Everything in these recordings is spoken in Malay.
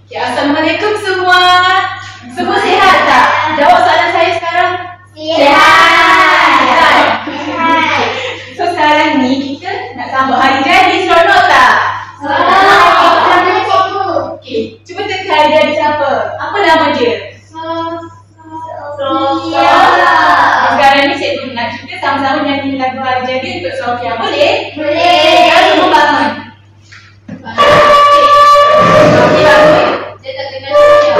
Okay, Assalamualaikum semua. Semua sihat tak? Jawab soalan saya sekarang. Sihat. So sekarang ni kita nak sambut hari jadi, seronok tak? Okay, cuba teka hari jadi siapa? Apa nama dia? Sofia. Sekarang ni cikgu nak kita sama-sama nyanyi lagu hari jadi untuk Sofia. Boleh? Boleh. Sekarang semua bangun. Okey, bangun. Saya tak kenal Sofia.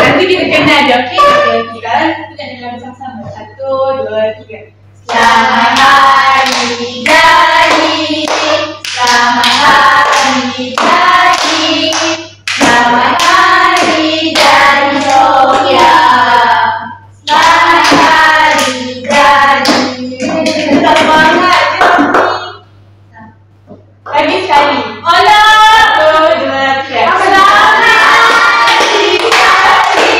Nanti kita kenal dia, okey? Okey, sekarang kita nyanyi lagu sama-sama. 1, 2, 3. Selamat hari jadi, selamat hari jadi, selamat hari jadi Sofia, selamat hari jadi. Semangat je ni. Lagi sekali. Olah, 1, 2, 3. Selamat hari jadi,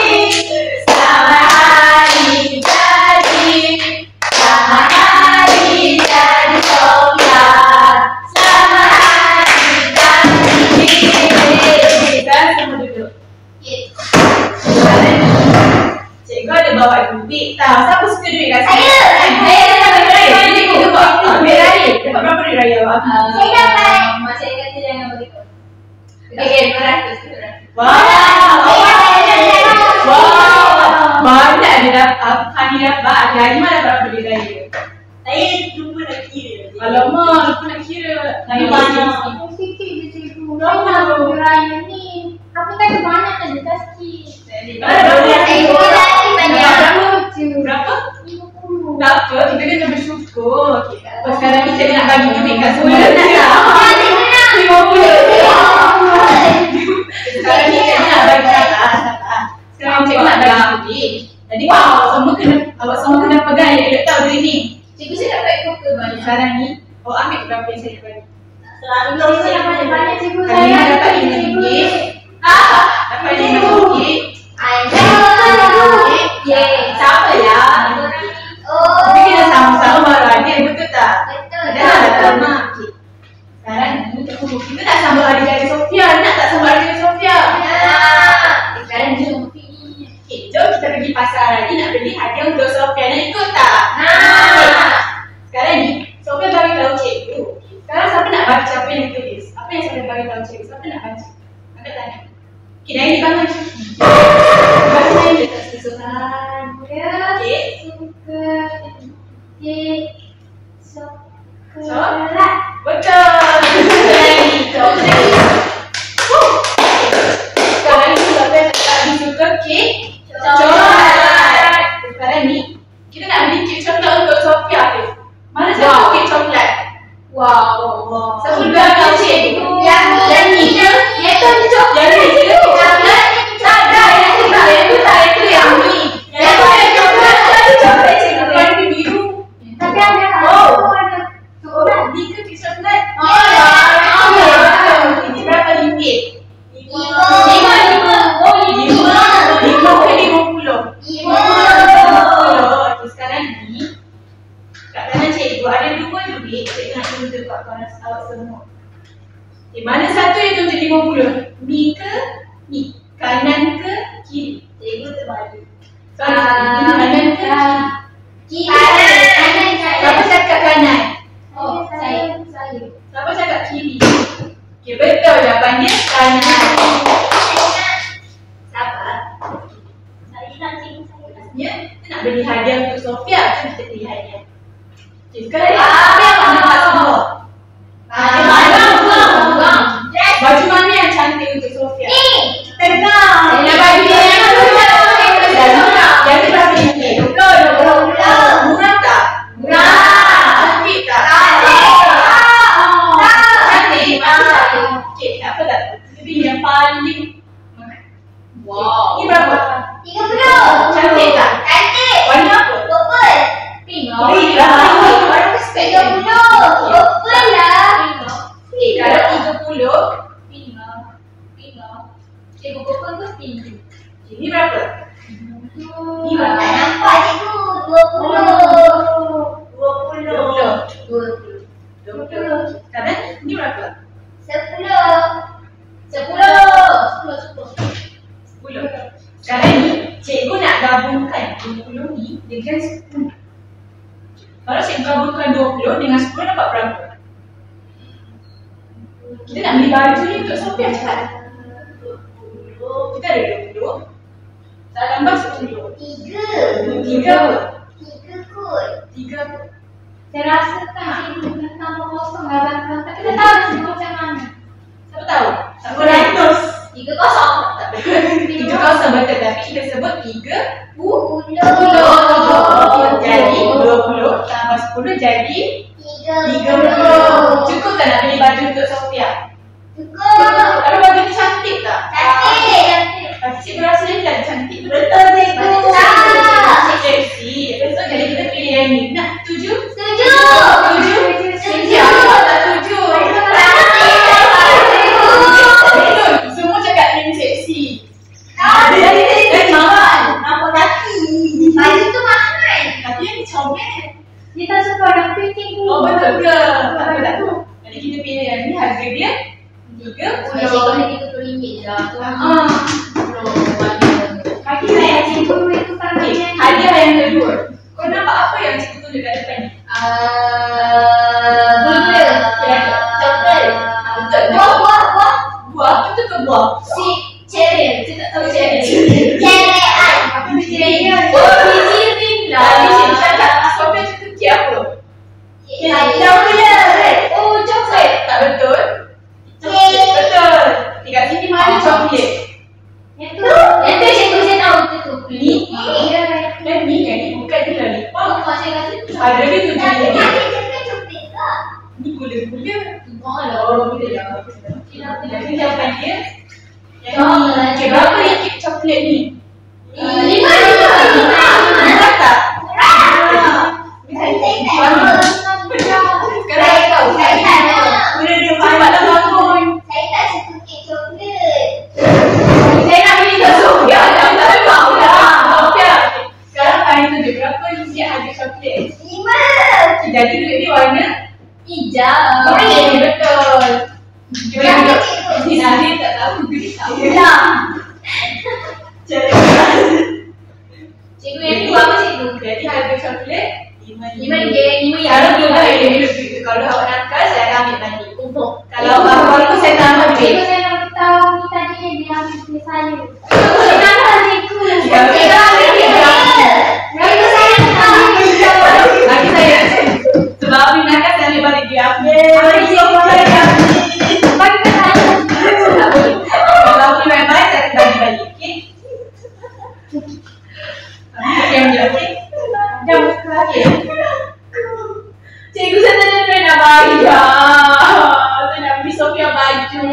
selamat hari jadi, selamat hari jadi Sofia, selamat hari jadi. Sekarang semua duduk. Cikgu ada bawa duit tau. Siapa suka duit kat sini? Saya dapat duit raya. Jadi kita bawa duit raya. Dapat berapa duit raya awak? Saya dapat. Mak saya kata jangan begitu. Okay, 200. Wow. Banyak dia dapat. Hani dapat. Hari mana dapat berapa duit raya? Saya lupa nak kira. Alamak, lupa nak kira. Lagi banyak. Sikit je cikgu. Banyak raya ni. Tapi kan banyak kan dia tak sikit. Berapa? 50. Tak apa, kita kena bersyukur. Okay. Sekarang ni saya nak bagi duit kat semua. 50. Sekarang ni saya nak bagi sekarang cikgu nak bagi duit. Jadi awak semua kena pegang elok tahu duit ni. Cikgu saya dapat ikut banyak. Sekarang ni awak ambil berapa yang saya nak bagi? Banyak cikgu Hari saya. ni dapat RM5. Dapat RM5. Siapa lah? Tapi kita sama-sama baru ada, betul tak? Dah lama. Okay. Sekarang ni kita nak sambut hari jadi Sofia. Nak tak sambut hari jadi Sofia? Sekarang ni okay, jom kita pergi pasar lagi nak beli hadiah untuk Sofia. Nak ikut tak? Sekarang ni Sofia bagi tahu cikgu. Sekarang siapa nak baca apa yang tulis? Apa yang Sofia bagi tahu cikgu? Siapa nak baca? Angkat tangan. Okay, dah ini bangun. Baca saya dekat susunan. Okay. Coklat. Betul. Sekarang ni Sofia tak suka kek coklat. Sekarang ni kita nak beli kek coklat untuk Sofia. Mana satu kek coklat? Wow. Siapa tahu cikgu? Yang ni je. Yang tu coklat. Yang ni je. Coklat. Tak ada. Yang tu tak. Itu yang ni. Yang tu yang coklat. Satu coklat cikgu. Warna biru. Tapi ada ada Coklat. Ni ke kek coklat? Ini berapa ringgit? 5. Oh, 5 ke 50? 50. Sekarang ni kat tangan cikgu ada 2 duit. Cikgu nak tunjuk kat kawan awak semua. Okay, mana satu yang tunjuk 50? Ni ke ni? Kanan ke kiri? Cikgu terbalik. Sorry, kanan ke kiri? Kanan. Siapa cakap kanan? Saya. Siapa cakap kiri? Okay, betul jawapannya kanan. Sabar. Ya, kita nak beli hadiah untuk Sofia. Jom kita beli hadiah. Okay, sekarang apa yang nak dapat semua? Baju mana yang cantik untuk Sofia? Tegang. Nak baju yang yang berapa ringgit? 20. Murah tak? Cantik tak? Cantik. Okay, tak apa tak? Kita beli yang paling. Wow. Ni berapa? 30. Cantik tak? Cantik. Warna apa? Purple. Pink. Pink lah. Orang respect 30. Purple lah. Kalau 30. Cikgu purple tu tinggi. Ni berapa? Ni berapa? Tak nampak cikgu. 20. Sekarang ni berapa? 10. 10. Kalau cikgu gabungkan 20 dengan 10 dapat berapa? Kita nak beli baju ni untuk Sophia cepat. Kita ada 20. Salah tambah 10. 3 apa? 3 kot. 3 apa? Saya rasa kan cikgu kena tambah kosong gambar. Tak kita tahu cikgu macam mana. Siapa tahu? Siapa ratus? 3 kosong. Tak betul. 3 kosong betul, tapi kita sebut 3 10. Jadi 20 tambah 10 jadi 30. Cukup tak nak beli baju untuk Sophia? Cukup. Kalau baju ni cantik tak? Cantik. Tapi cikgu rasa dia tak cantik. Betul cikgu. Cantik seksi. Lepas tu jadi kita pilih yang ni. Nak tuju? Setuju. Setuju. Awak tak tuju. Betul. Semua cakap ini seksi. Dan mahal. Nampak kaki. Baju tu mahal. Tapi yang ni comel. Dia tak suka orang printing tu. Oh betul ke? Tak apa tak tu. Jadi kita pilih yang ni, harga dia 30. Cikgu ni RM30 je lah. Bagi Okey, saya cikgu itu kan hadiah yang kedua. Kau nampak apa yang cikgu tunjuk kat depan ni? Gula. Coklat. Betul. Buah. Betul ke buah? Cherry. Saya tak tahu cherry. Cereal. Apa tu cherry? Biji ring lah. Tadi cikgu cakap Sophia cakap kek apa? Coklat. Oh, coklat. Tak betul. Betul. Dekat sini mana coklat? Yang tu cikgu saya tahu tu. Ni? Dan ni yang ni bukan dia lollipop. Ada dia tu je. Ni gula-gula. Oh, kita jangan. Jadi jawapan dia yang ni. Okay, berapa ringgit coklat ni? 5. Murah tak? Sekarang kau Bila dia malam bangun. Saya nak beli untuk Sophia. Tak mau lah Sophia. Sekarang hari tu dia berapa ringgit harga coklat? 5. Jadi duit dia warna hijau. Okey, betul. Berapa cikgu? Dia tak tahu. Dia tahu. Cikgu yang ni berapa cikgu? Jadi harga coklat RM5. Kalau belum balik dia duduk situ. Kalau awak nakal, saya akan ambil balik. Kalau baru saya tambah Cikgu duit. saya nak beritahu ni tadi dia ambil duit saya. Saya nakal cikgu. Ya, Cikgu ambil duit saya. Cikgu saya nakal. Lagi saya sebab Amin nakal, saya ambil balik dia. Bagi ke saya. Tak boleh. Kalau Amin baik-baik, saya akan bagi balik. Okey? Okey, Amin. Okey? Jom kelas. Cikgu saya tanya saya nak bayar. Saya nak beli Sophia baju.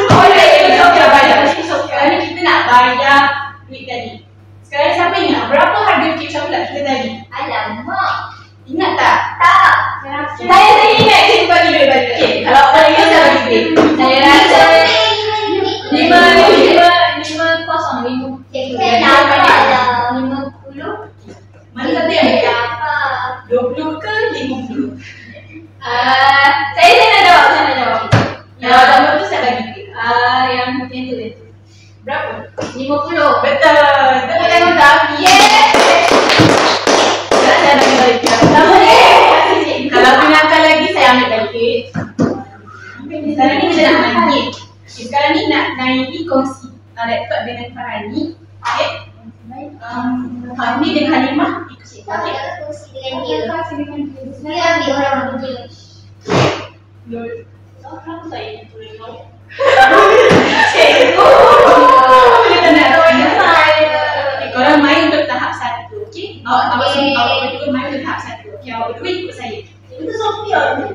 Oh ya, cikgu Sophia bayar. Sekarang ni kita nak bayar duit tadi. Sekarang siapa ingat berapa harga kek coklat kita tadi? Alamak. Ingat tak? Tak. Saya ingat cikgu bagi duit balik. Okey, kalau orang ingat saya bagi duit. Saya rasa 5 Cikgu saya dapat dah 50. Mana satu yang dekat? Dapat. 20 ke 50? Saya nak jawab. Kalau nombor tu saya bagi duit. Yang mungkin tu. Berapa? 50. Betul. Tepuk tangan untuk Amin. Sekarang saya bagi balik duit. Kalau aku nakal lagi, saya ambil balik duit. Sekarang ni kita nak main game. Sekarang ni nak naiki kongsi laptop dengan Farhani. Okay? Fahmi dengan Halimah ikut cikgu. Okay? Kenapa saya yang tulis kau? Cikgu! Kita nak main. Korang main untuk tahap 1. Okay? Awak berdua main untuk tahap 1. Okay, awak berdua ikut saya. Itu Sophia ni.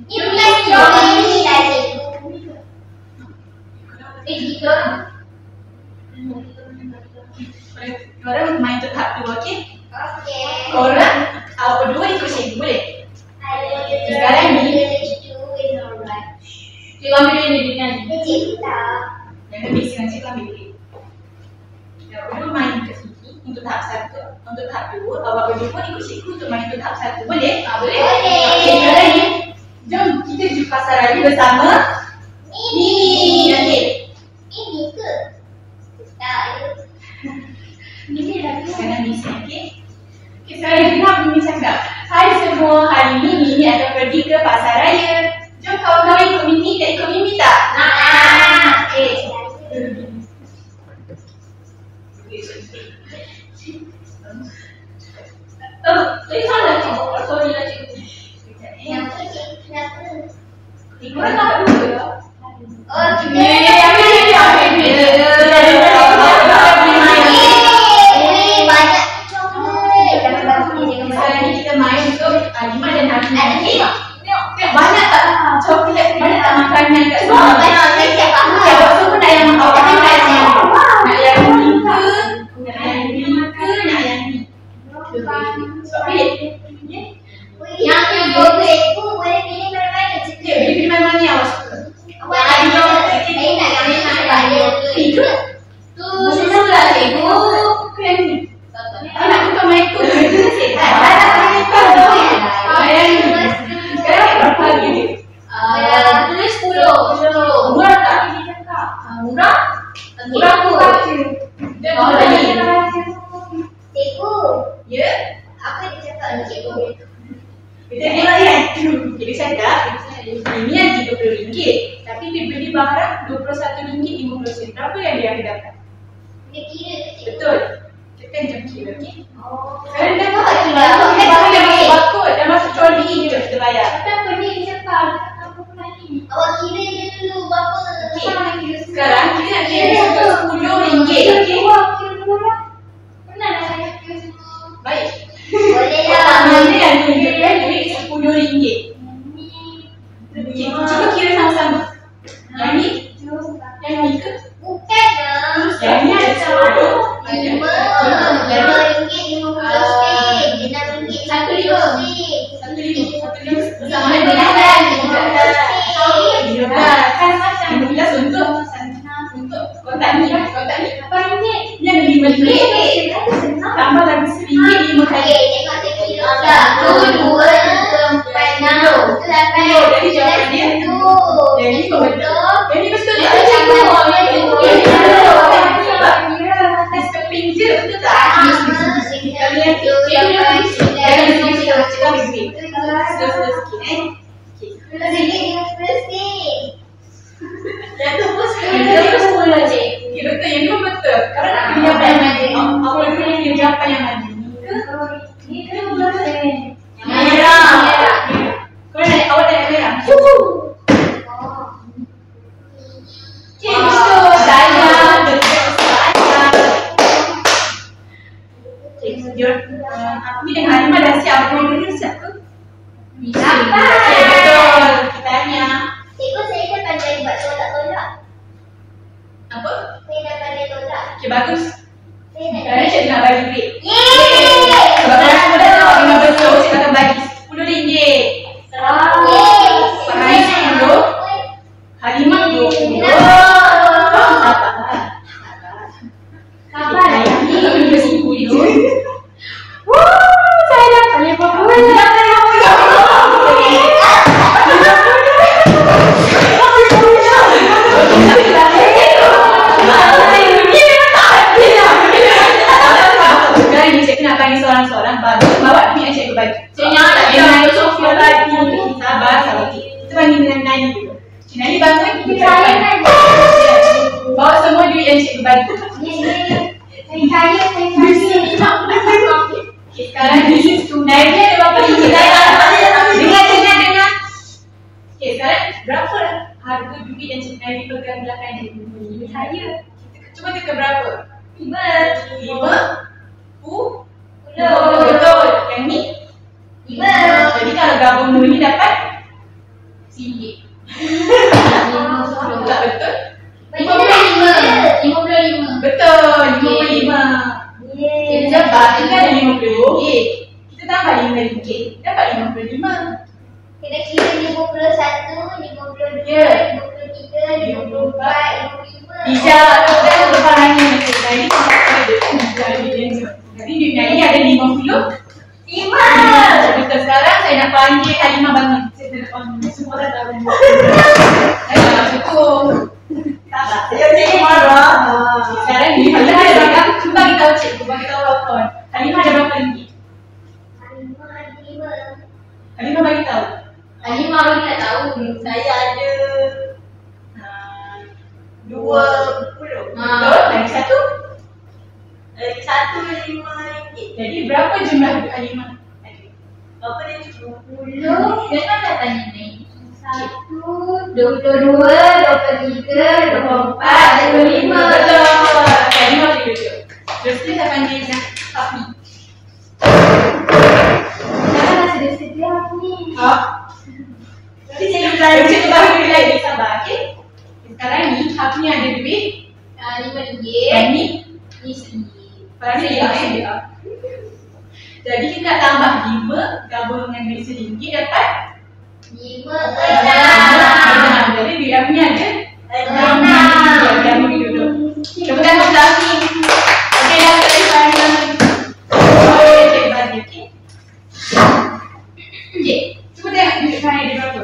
Ini bukan cikgu ini lah cikgu. Kita Korang main untuk tahap 2, okay? okey. Korang, awak berdua ikut cikgu, boleh? Sekarang ni cikgu ambil duit ni kan? Cikgu tak. Yang lebih sekarang cikgu ambil duit. Awak berdua main ke sini untuk tahap 1. Untuk tahap 2, awak berdua pun ikut cikgu untuk main untuk tahap 1. Boleh? Boleh? Boleh. Okay, sekarang ni jom kita pergi pasar raya bersama Mimi. Okay. Ini ke? Tak. Ini dah tu. Sekarang ni, okay? Okay, sekarang kita nak Mimi cakap, hai semua, hari ni Mimi akan pergi ke pasar raya. Jom kawan-kawan ikut Mimi, dan ikut Mimi tak? Okay. Sorry lah cikgu. Korang tak dulu ya? Kita main untuk Alima dan Hakim. Tengok banyak tak coklat, banyak tak makanan kat sini. Awak semua nak yang awak nak yang ni ke? Nak yang ni ke? Nak yang ni? Yang kedua cikgu boleh pilih mana-mana cikgu. Ya, pilih mana-mana yang awak suka. Awak nak saya nak yang mana saya. Itu? Tu susah cikgu. Yang ni? Nak tukar main tu. Sekarang berapa lagi ni? Tulis 10. Murah tak? Murah? Murah tu. Dia mau lagi. Cikgu, Ya? apa dia cakap ni cikgu? Kita tengok kan? Dia cakap, ini yang RM30. Tapi dia beli barang RM21.50. Berapa yang dia akan dapat? Dia kira ke cikgu? Betul. Kita jom kira, okey? Oh. Sekarang dah Oh, tahu kira. barang dah masuk barcode, dah masuk troli je kita bayar. Tapi apa dia cakap? Apa pula ni? Awak kira je dulu berapa? Okey. Sekarang kita nak kira RM10, okey? Awak kira dulu lah. Pernah dah saya kira semua. Baik. Boleh Mana yang tunjukkan duit RM10? Ni. Cuba kira sama-sama. Yang ni? Yang ni ke? Bukan dah. Yang ni ada 10. RM5. Bersama dengan untuk kotak ni. Kotak ni yang RM5. Tambah lagi RM1 5 kali. Jadi jawapan dia jadi betul. Jadi betul tak? Skeping je, betul tak? Kalau yang cakap sikit. Slow sikit Yang tu pun 10 je. Okay, betul. Yang tu pun betul. Kalau nak pilih jawapan yang mana? Awak boleh pilih jawapan yang mana? Merah. Kau nak awak nak merah? Okay, betul. Saya betul. Ni dengan Halimah dah siap. Apa dia siap ke? Okay, betul. Kita tanya. Cikgu, saya dah pandai buat tolak-tolak. Apa? Saya dah pandai tolak. Okay, bagus. Saya dah Sekarang Cik nak bagi duit. Yeay! Sebab korang semua dah tahu 5 betul, Cik akan bagi RM10. Fahim 10, Halimah 20. Kapan? Ini RM20 je. Saya dapat 50. Sekarang ni cikgu nak bagi seorang-seorang bawa duit yang cikgu bagi. Cikgu nak dengan Sofia bagi. Sabar. Kita panggil dengan Nani dulu. Cik Nani bangun. Bawa semua duit yang cikgu bagi. Saya Okay, sekarang ni Nani ada berapa ringgit? Dengar. Okay, sekarang berapa harga duit yang cikgu Nani pegang belakang ni? Saya. Cuba teka berapa? 5. Betul. Yang ni? 5. Jadi kalau gabung dua ni dapat RM1. Tak betul? 55. Betul, 55. Sebab kita ada RM50. Kita tambah RM5. Dapat RM55. Kena kira 51, 52, Ya. 53, 54, 55. Bijak, kita ada berbahannya. Jadi kita ada jadi duit Nani ada RM50. Betul. Sekarang saya nak panggil Halimah bangun. Saya nak panggil. Semua dah tahu. Cukup. Tak. Saya marah. Sekarang ni Halimah ada berapa? Cuba kita tahu cikgu. Bagi tahu kawan. Halimah ada berapa ringgit? Halimah bagi tahu. Halimah bagi tak tahu. Saya ada 20. Betul? Lagi satu. Lagi satu RM5. Jadi berapa jumlah duit Halimah? Apa dia? 10. Jangan dah tanya ni. 1, 22, 23, 24, 25. Betul. Halimah boleh duduk. Terus kita panggil Hafi. Jangan dah sedia-sedia aku ni. Nanti saya belajar. Cikgu bagi duit lagi. Sabar, okey? Sekarang ni Hafi ada duit. RM5. Dan ni Ni RM1. pada dia. Jadi kita nak tambah 5 gabung dengan duit RM1 dapat 5, 6. Jadi duit Hafi ada 6. Yang boleh duduk. Tepuk tangan untuk Hafi. Okey, dah boleh bagi. Boleh cikgu bagi, okey? Okey, cuba tengok duit Fahani ada berapa?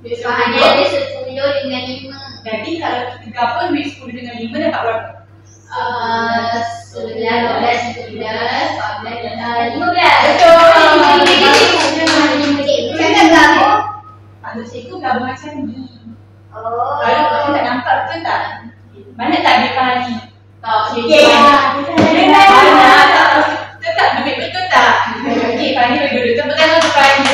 Duit Fahani ada 10 dengan 5. Jadi kalau kita gabung duit 10 dengan 5 dapat berapa? 11, 12, 13, 14, 15. Betul. Jangan gabung. Maksud cikgu gabung macam ni. Oh. Kalau korang tak nampak betul tak? Mana tak duit Fahani? Tak, Okey. Mana tak? Tetap duit betul tak? Okey, Fahani boleh duduk. Tepuk tangan untuk Fahani.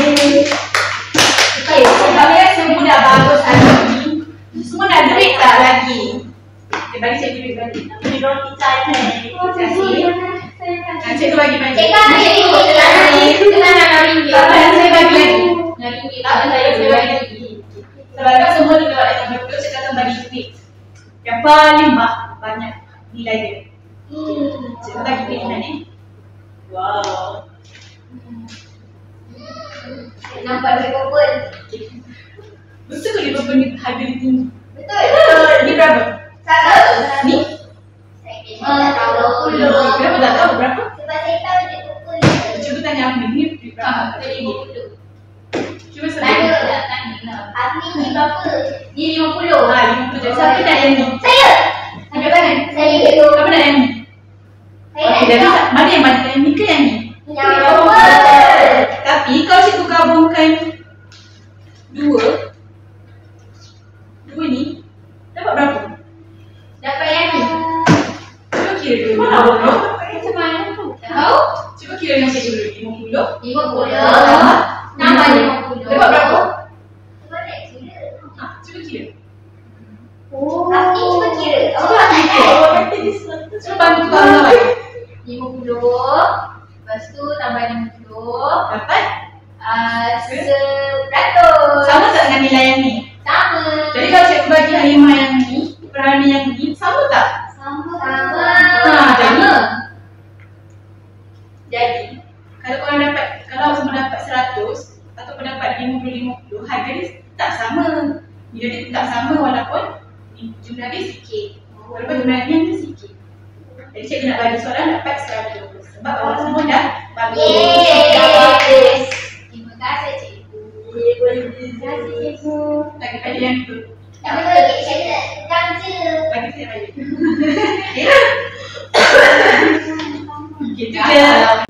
Okey, sebenarnya semua dah bagus hari ni. Semua dah duit tak lagi? Okay, bagi cikgu duit bagi. Beli roti canai. Cikgu bagi bagi. Cikgu ambil RM5. RM6. Saya bagi lagi. RM6. Tak apa, saya bagi lagi. Sebab semua duduk dalam betul cakap akan bagi duit yang paling banyak nilai dia. Cikgu bagi duit ni. Wow. Nampak dia pun. Betul ke dia benda harga dia tinggi? Betul. Ni berapa? 100. Ni? Saya tahu. Berapa tak tahu berapa? Sebab saya tahu dia pukul. Cuba tanya aku ni duit berapa? RM50. Cuba sebut. Tanya tak tanya. Asli ni berapa? Ni RM50. 50 je. Siapa nak yang ni? Saya. Angkat tangan. Saya cikgu. Siapa nak yang ni? Saya Okey, jadi mana yang mana yang ni ke yang ni? Yang nombor. Tapi kalau cikgu gabungkan dua ni dapat berapa? Dapat yang ni. Cuba kira dulu. Mana awak? Macam mana tu? Tahu? Cuba kira dengan cikgu dulu. 50. 50. Nambah 50. Dapat berapa? Cuba nak kira. Cuba kira. Oh. Asli cuba kira. Cuba nak kira. Awak kata dia 100. Cuba bantu kawan lagi. 50. Lepas tu tambah 50. Dapat? 100. Sama tak dengan nilai yang ni? Sama. Jadi kalau cikgu bagi Halimah yang ni, Fahani yang ni, sama tak? Sama. Sama. Jadi kalau korang dapat, kalau semua dapat 100 ataupun dapat 50-50, harga dia tak sama. Dia tak sama walaupun jumlah dia sikit. Walaupun jumlah dia sikit. Jadi cikgu nak bagi soalan dapat 100. Sebab awak semua dah bagus. Yeay. Terima kasih cikgu. Terima kasih cikgu. Lagi pada yang tu. Tak boleh cikgu. Jangan je. Bagi saya bagi. Okey. Kita